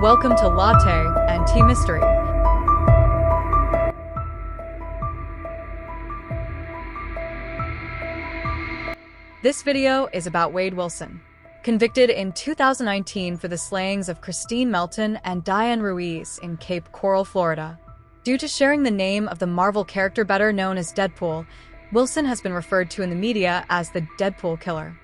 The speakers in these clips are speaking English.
Welcome to Latte and Tea Mystery. This video is about Wade Wilson, convicted in 2019 for the slayings of Kristine Melton and Diane Ruiz in Cape Coral, Florida. Due to sharing the name of the Marvel character better known as Deadpool, Wilson has been referred to in the media as the Deadpool Killer.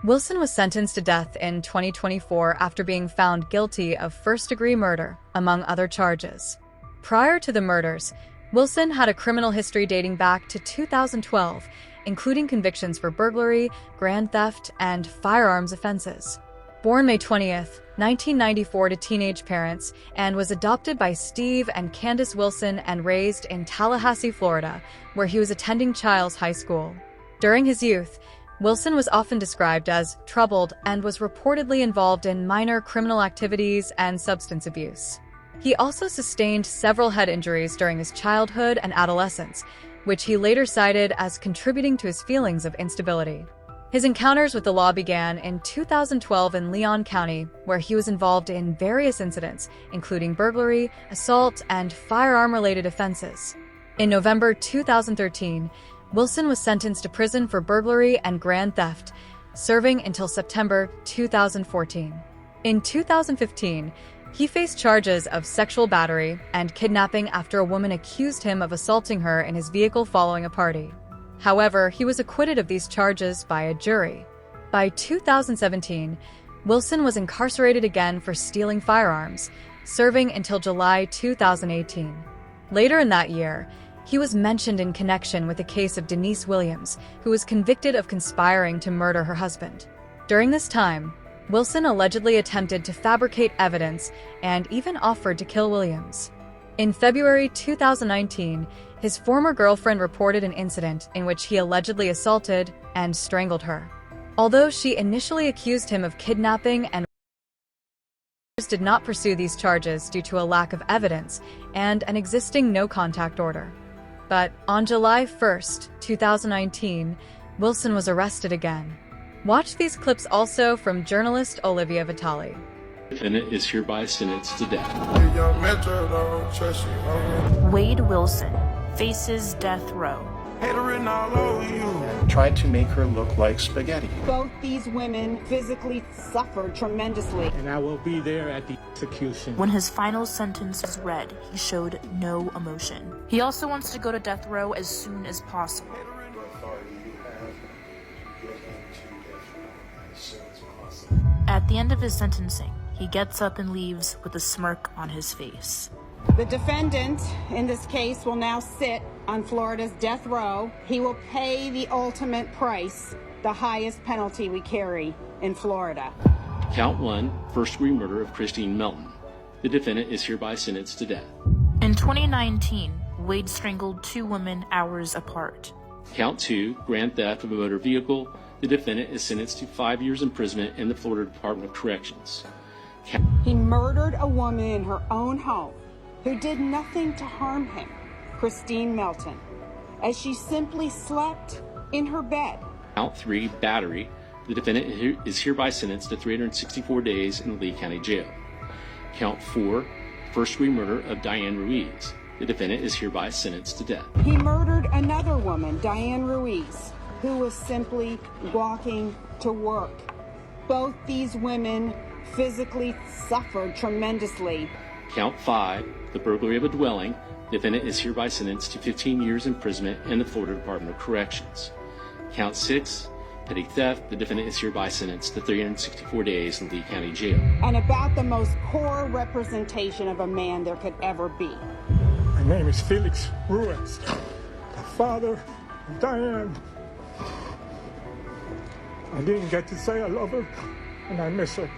Wilson was sentenced to death in 2024 after being found guilty of first-degree murder, among other charges. Prior to the murders, Wilson had a criminal history dating back to 2012, including convictions for burglary, grand theft, and firearms offenses. Born May 20th, 1994 to teenage parents, and was adopted by Steve and Candace Wilson and raised in Tallahassee, Florida, where he was attending Childs High School. During his youth, Wilson was often described as troubled and was reportedly involved in minor criminal activities and substance abuse. He also sustained several head injuries during his childhood and adolescence, which he later cited as contributing to his feelings of instability. His encounters with the law began in 2012 in Leon County, where he was involved in various incidents, including burglary, assault, and firearm-related offenses. In November 2013, Wilson was sentenced to prison for burglary and grand theft, serving until September 2014. In 2015, he faced charges of sexual battery and kidnapping after a woman accused him of assaulting her in his vehicle following a party. However, he was acquitted of these charges by a jury. By 2017, Wilson was incarcerated again for stealing firearms, serving until July 2018. Later in that year, he was mentioned in connection with the case of Denise Williams, who was convicted of conspiring to murder her husband. During this time, Wilson allegedly attempted to fabricate evidence and even offered to kill Williams. In February 2019, his former girlfriend reported an incident in which he allegedly assaulted and strangled her. Although she initially accused him of kidnapping and did not pursue these charges due to a lack of evidence and an existing no-contact order. But on July 1st, 2019, Wilson was arrested again. Watch these clips also from journalist Olivia Vitale. Defendant is hereby sentenced to death. Wade Wilson faces death row. Tried to make her look like spaghetti. Both these women physically suffered tremendously. And I will be there at the execution. When his final sentence was read, he showed no emotion. He also wants to go to death row as soon as possible. At the end of his sentencing, he gets up and leaves with a smirk on his face. The defendant in this case will now sit on Florida's death row. He will pay the ultimate price, the highest penalty we carry in Florida. Count 1, first-degree murder of Kristine Melton. The defendant is hereby sentenced to death. In 2019, Wade strangled 2 women hours apart. Count 2, grand theft of a motor vehicle. The defendant is sentenced to 5 years imprisonment in the Florida Department of Corrections. He murdered a woman in her own home who did nothing to harm him, Kristine Melton, as she simply slept in her bed. Count 3, battery. The defendant is hereby sentenced to 364 days in the Lee County Jail. Count 4, first-degree murder of Diane Ruiz. The defendant is hereby sentenced to death. He murdered another woman, Diane Ruiz, who was simply walking to work. Both these women physically suffered tremendously. Count 5, the burglary of a dwelling. The defendant is hereby sentenced to 15 years imprisonment in the Florida Department of Corrections. Count 6, petty theft. The defendant is hereby sentenced to 364 days in Lee County Jail. And about the most core representation of a man there could ever be. My name is Felix Ruiz, the father of Diane. I didn't get to say I love her, and I miss her.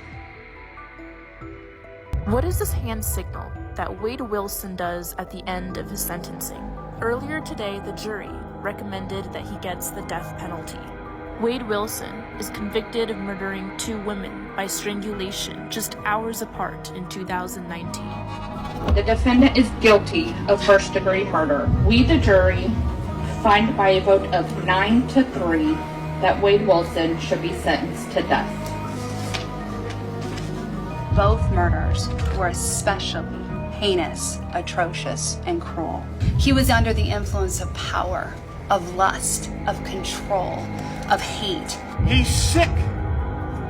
What is this hand signal that Wade Wilson does at the end of his sentencing? Earlier today, the jury recommended that he gets the death penalty. Wade Wilson is convicted of murdering 2 women by strangulation just hours apart in 2019. The defendant is guilty of first-degree murder. We, the jury, find by a vote of 9-3 that Wade Wilson should be sentenced to death. Both murders were especially heinous, atrocious, and cruel. He was under the influence of power, of lust, of control, of hate. He's sick.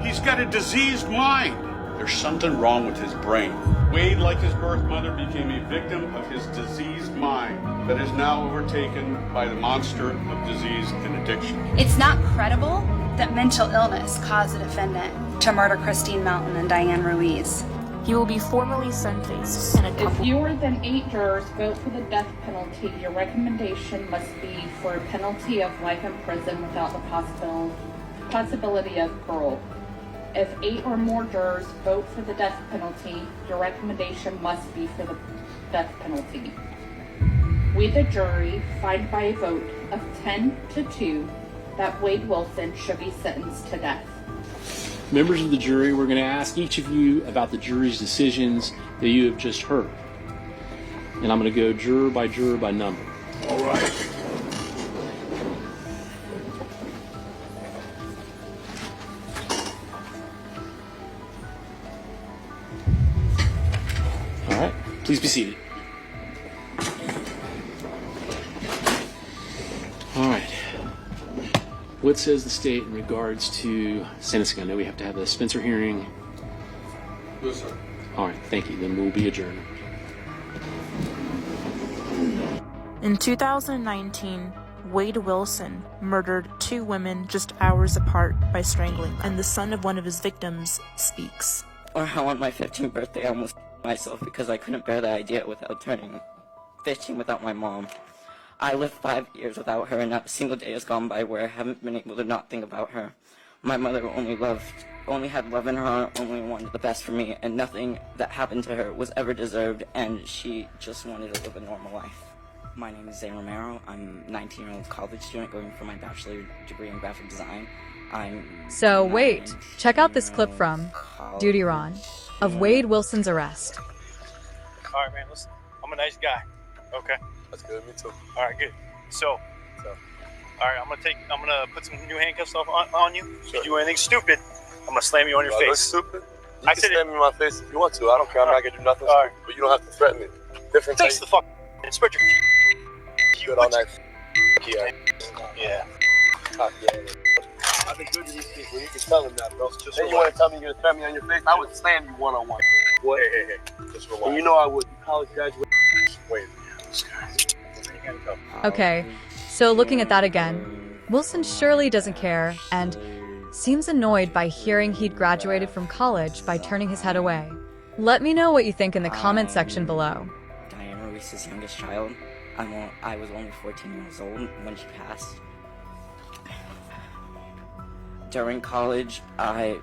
He's got a diseased mind. There's something wrong with his brain. Wade, like his birth mother, became a victim of his diseased mind that is now overtaken by the monster of disease and addiction. It's not credible that mental illness caused the defendant to murder Kristine Melton and Diane Ruiz. He will be formally sentenced in a If couple. fewer than 8 jurors vote for the death penalty, your recommendation must be for a penalty of life in prison without the possibility of parole. If 8 or more jurors vote for the death penalty, your recommendation must be for the death penalty. We, the jury, find by a vote of 10-2 that Wade Wilson should be sentenced to death. Members of the jury, we're going to ask each of you about the jury's decisions that you have just heard. And I'm going to go juror by number. All right. All right, please be seated. All right. What says the state in regards to sentencing? I know we have to have a Spencer hearing. Yes, sir. All right, thank you. Then we'll be adjourned. In 2019, Wade Wilson murdered 2 women just hours apart by strangling them, and the son of one of his victims speaks. Or how on my 15th birthday I almost myself because I couldn't bear the idea without turning 15 without my mom. I lived 5 years without her, and not a single day has gone by where I haven't been able to not think about her. My mother only had love in her heart, only wanted the best for me, and nothing that happened to her was ever deserved, and she just wanted to live a normal life. My name is Zay Romero. I'm a 19-year-old college student going for my bachelor's degree in graphic design. So wait, check out this clip from Duty Ron of Wade Wilson's arrest. All right, man, listen, I'm a nice guy, okay? That's good, me too. All right, good. So, all right, I'm gonna put some new handcuffs on you. Sure. If you do anything stupid, I'm gonna slam you on your face. Look stupid? You can slam me in my face if you want to. I don't care. I'm not gonna do nothing stupid, but you don't have to threaten me. Different Thanks thing. the fuck and spread your Good all night. Yeah. Yeah. I've been good to these people. You can tell them that, bro. Just then you want to tell me you're gonna threaten me on your face? I would slam you one-on-one. Boy. Hey. Just relax. And you know I would. You college graduate. Wait. Okay, so looking at that again, Wilson surely doesn't care and seems annoyed by hearing he'd graduated from college by turning his head away. Let me know what you think in the comment section below. Diane Ruiz's youngest child. I was only 14 years old when she passed. During college, I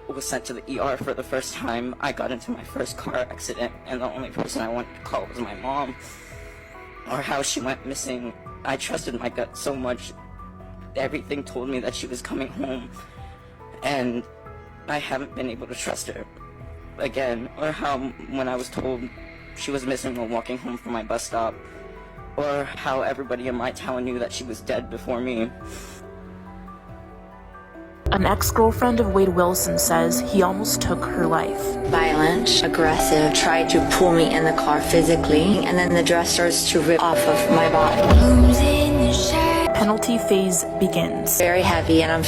was sent to the ER for the first time. I got into my first car accident, and the only person I wanted to call was my mom. Or how she went missing. I trusted my gut so much. Everything told me that she was coming home, and I haven't been able to trust her again. Or how when I was told she was missing while walking home from my bus stop, or how everybody in my town knew that she was dead before me. An ex-girlfriend of Wade Wilson says he almost took her life. Violent, aggressive, tried to pull me in the car physically, and then the dress starts to rip off of my body. Penalty phase begins. Very heavy, and I'm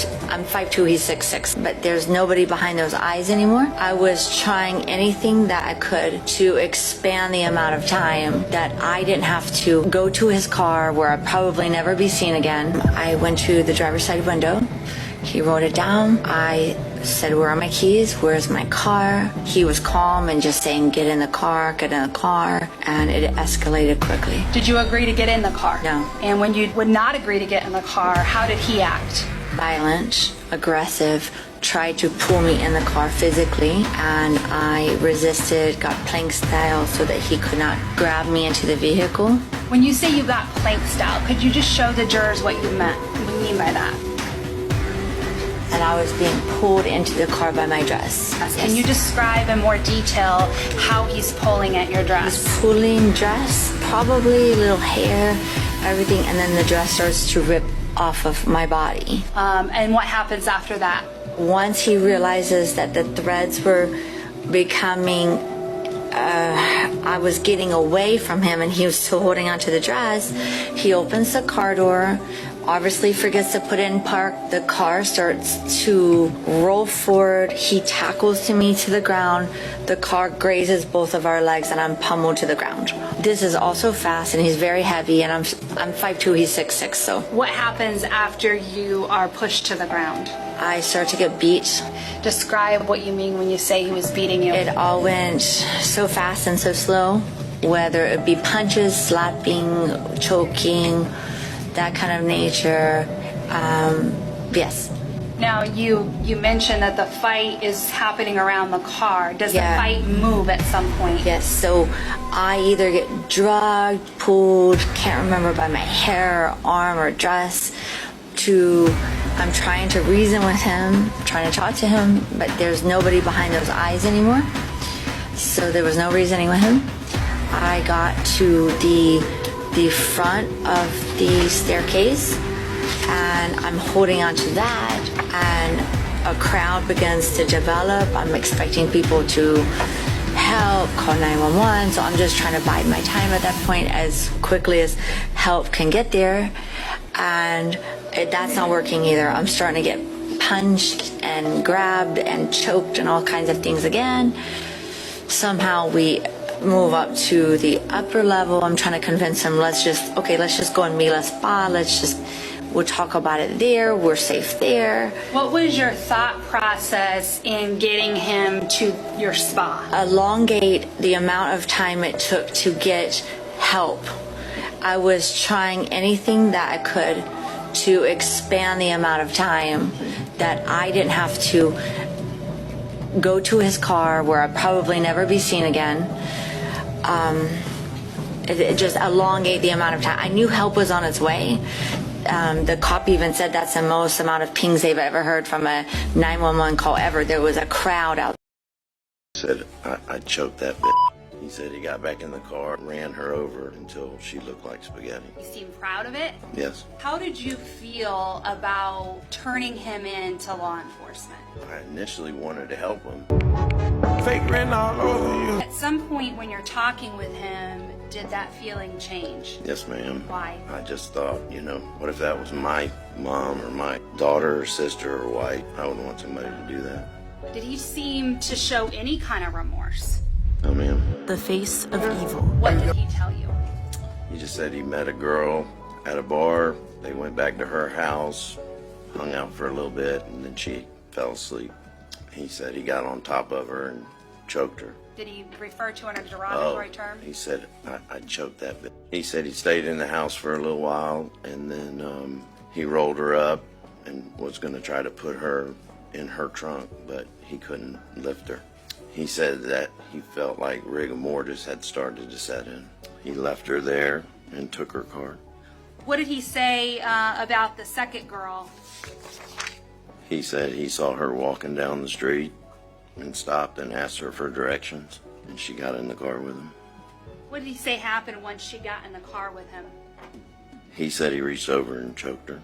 5'2", he's 6'6", but there's nobody behind those eyes anymore. I was trying anything that I could to expand the amount of time that I didn't have to go to his car where I'd probably never be seen again. I went to the driver's side window. He wrote it down. I said, where are my keys? Where's my car? He was calm and just saying, get in the car, and it escalated quickly. Did you agree to get in the car? No. And when you would not agree to get in the car, how did he act? Violent, aggressive, tried to pull me in the car physically, and I resisted, got plank style so that he could not grab me into the vehicle. When you say you got plank style, could you just show the jurors what you mean by that? And I was being pulled into the car by my dress. Yes. Can you describe in more detail how he's pulling at your dress? He's pulling dress, probably a little hair, everything, and then the dress starts to rip off of my body. And what happens after that? Once he realizes that the threads were becoming, I was getting away from him and he was still holding onto the dress. He opens the car door, obviously forgets to put in park. The car starts to roll forward. He tackles me to the ground. The car grazes both of our legs and I'm pummeled to the ground. This is also fast and he's very heavy, and I'm 5'2", he's 6'6", so. What happens after you are pushed to the ground? I start to get beat. Describe what you mean when you say he was beating you. It all went so fast and so slow, whether it be punches, slapping, choking, that kind of nature. Yes. Now, you mentioned that the fight is happening around the car. Does the fight move at some point? Yes, so I either get drugged, pulled, can't remember, by my hair, arm, or dress, I'm trying to reason with him, trying to talk to him, but there's nobody behind those eyes anymore. So there was no reasoning with him. I got to the front of the staircase and I'm holding onto that, and a crowd begins to develop. I'm expecting people to help, call 911, so I'm just trying to bide my time at that point as quickly as help can get there, and that's not working either. I'm starting to get punched and grabbed and choked and all kinds of things again. Somehow we move up to the upper level. I'm trying to convince him, let's just go in Mila Spa, we'll talk about it there, we're safe there. What was your thought process in getting him to your spa? Elongate the amount of time it took to get help. I was trying anything that I could to expand the amount of time that I didn't have to go to his car where I'd probably never be seen again. It just elongate the amount of time. I knew help was on its way. The cop even said that's the most amount of pings they've ever heard from a 911 call ever. There was a crowd out. He said, I choked that bitch. He said he got back in the car, ran her over until she looked like spaghetti. You seem proud of it? Yes. How did you feel about turning him in to law enforcement? I initially wanted to help him. Fake written all over you. At some point when you're talking with him, did that feeling change? Yes, ma'am. Why? I just thought, what if that was my mom or my daughter or sister or wife? I would want somebody to do that. Did he seem to show any kind of remorse? No, ma'am. The face of evil. What did he tell you? He just said he met a girl at a bar. They went back to her house, hung out for a little bit, and then she fell asleep. He said he got on top of her and choked her. Did he refer to her in a derogatory term? He said, I choked that bitch. He said he stayed in the house for a little while, and then he rolled her up and was going to try to put her in her trunk, but he couldn't lift her. He said that he felt like rigor mortis had started to set in. He left her there and took her car. What did he say about the second girl? He said he saw her walking down the street and stopped and asked her for directions, and she got in the car with him. What did he say happened once she got in the car with him? He said he reached over and choked her.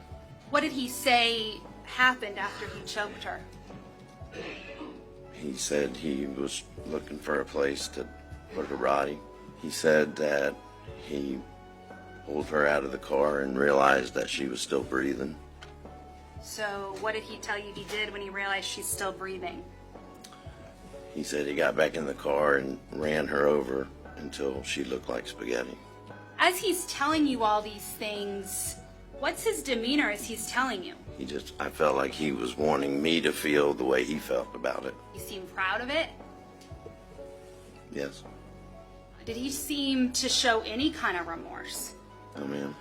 What did he say happened after he choked her? He said he was looking for a place to put her body. He said that he pulled her out of the car and realized that she was still breathing. So what did he tell you he did when he realized she's still breathing? He said he got back in the car and ran her over until she looked like spaghetti. As he's telling you all these things, what's his demeanor as he's telling you? I felt like he was wanting me to feel the way he felt about it. You seem proud of it? Yes. Did he seem to show any kind of remorse? No, ma'am.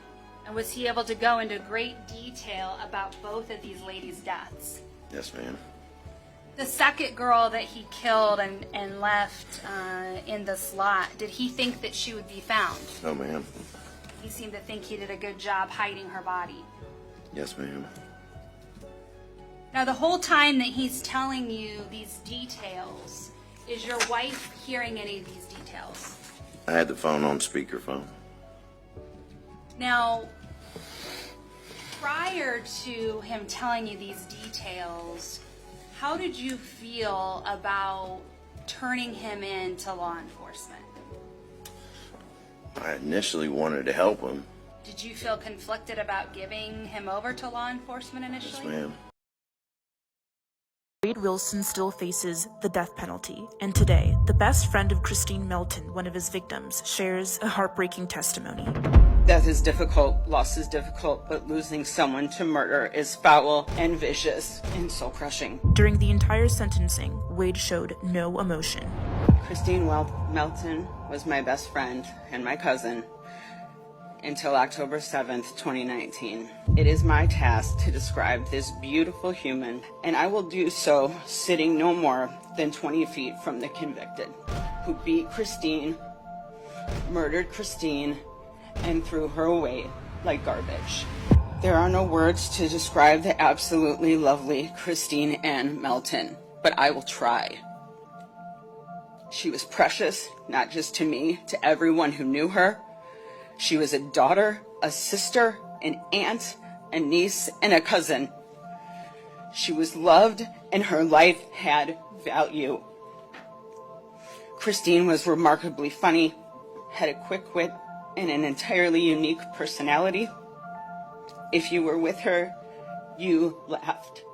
And was he able to go into great detail about both of these ladies' deaths? Yes, ma'am. The second girl that he killed and left in the slot, did he think that she would be found? No, ma'am. He seemed to think he did a good job hiding her body. Yes, ma'am. Now, the whole time that he's telling you these details, is your wife hearing any of these details? I had the phone on speakerphone. Now, prior to him telling you these details, how did you feel about turning him in to law enforcement? I initially wanted to help him. Did you feel conflicted about giving him over to law enforcement initially? Yes, ma'am. Wade Wilson still faces the death penalty, and today, the best friend of Kristine Melton, one of his victims, shares a heartbreaking testimony. Death is difficult, loss is difficult, but losing someone to murder is foul and vicious and soul-crushing. During the entire sentencing, Wade showed no emotion. Kristine Melton was my best friend and my cousin until October 7th, 2019. It is my task to describe this beautiful human, and I will do so sitting no more than 20 feet from the convicted, who beat Kristine, murdered Kristine, and threw her away like garbage. There are no words to describe the absolutely lovely Kristine Ann Melton, but I will try. She was precious, not just to me, to everyone who knew her. She was a daughter, a sister, an aunt, a niece, and a cousin. She was loved, and her life had value. Kristine was remarkably funny, had a quick wit, and an entirely unique personality. If you were with her, you laughed.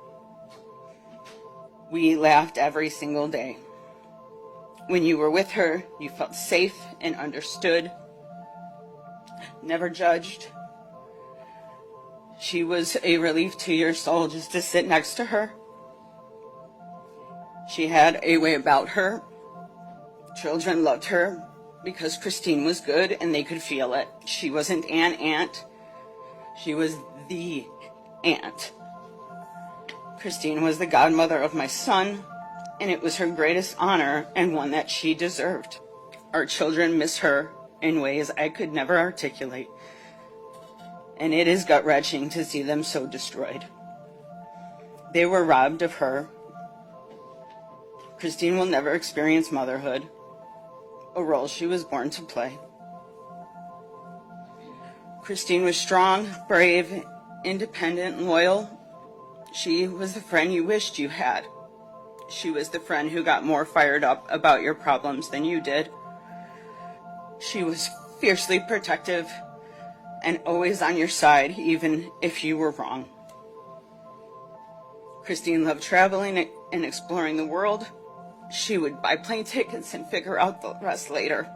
We laughed every single day. When you were with her, you felt safe and understood, never judged. She was a relief to your soul just to sit next to her. She had a way about her. Children loved her because Kristine was good and they could feel it. She wasn't an aunt. She was the aunt. Kristine was the godmother of my son, and it was her greatest honor and one that she deserved. Our children miss her in ways I could never articulate, and it is gut-wrenching to see them so destroyed. They were robbed of her. Kristine will never experience motherhood, a role she was born to play. Kristine was strong, brave, independent, and loyal. She was the friend you wished you had. She was the friend who got more fired up about your problems than you did. She was fiercely protective and always on your side, even if you were wrong. Kristine loved traveling and exploring the world. She would buy plane tickets and figure out the rest later.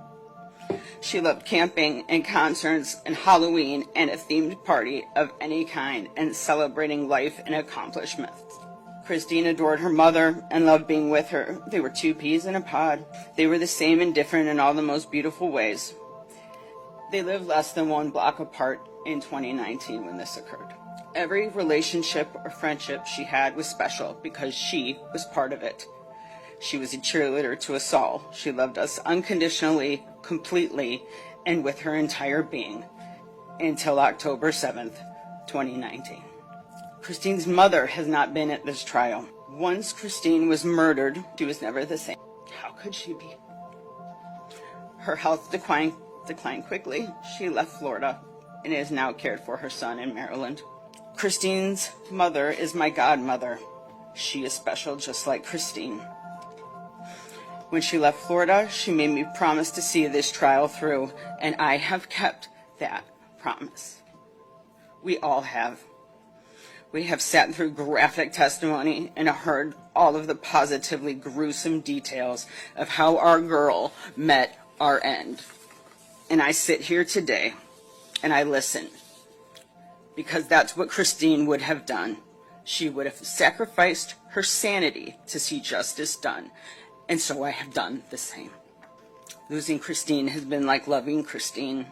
She loved camping and concerts and Halloween and a themed party of any kind and celebrating life and accomplishments. Kristine adored her mother and loved being with her. They were two peas in a pod. They were the same and different in all the most beautiful ways. They lived less than 1 block apart in 2019 when this occurred. Every relationship or friendship she had was special because she was part of it. She was a cheerleader to us all. She loved us unconditionally, completely, and with her entire being until October 7th, 2019. Kristine's mother has not been at this trial. Once Kristine was murdered, she was never the same. How could she be? Her health declined quickly. She left Florida and is now cared for her son in Maryland. Kristine's mother is my godmother. She is special just like Kristine. When she left Florida, she made me promise to see this trial through, and I have kept that promise. We all have. We have sat through graphic testimony and heard all of the positively gruesome details of how our girl met our end. And I sit here today and I listen, because that's what Kristine would have done. She would have sacrificed her sanity to see justice done. And so I have done the same. Losing Kristine has been like loving Kristine.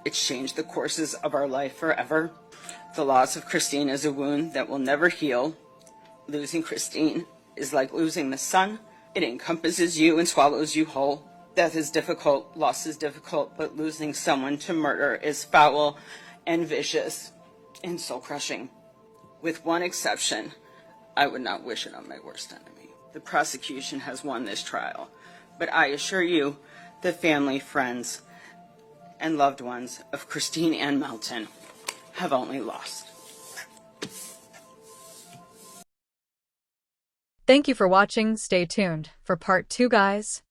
It's changed the courses of our life forever. The loss of Kristine is a wound that will never heal. Losing Kristine is like losing the sun. It encompasses you and swallows you whole. Death is difficult, loss is difficult, but losing someone to murder is foul and vicious and soul-crushing. With one exception, I would not wish it on my worst enemy. The prosecution has won this trial, but I assure you, the family, friends, and loved ones of Kristine Ann Melton have only lost. Thank you for watching. Stay tuned for part 2, guys.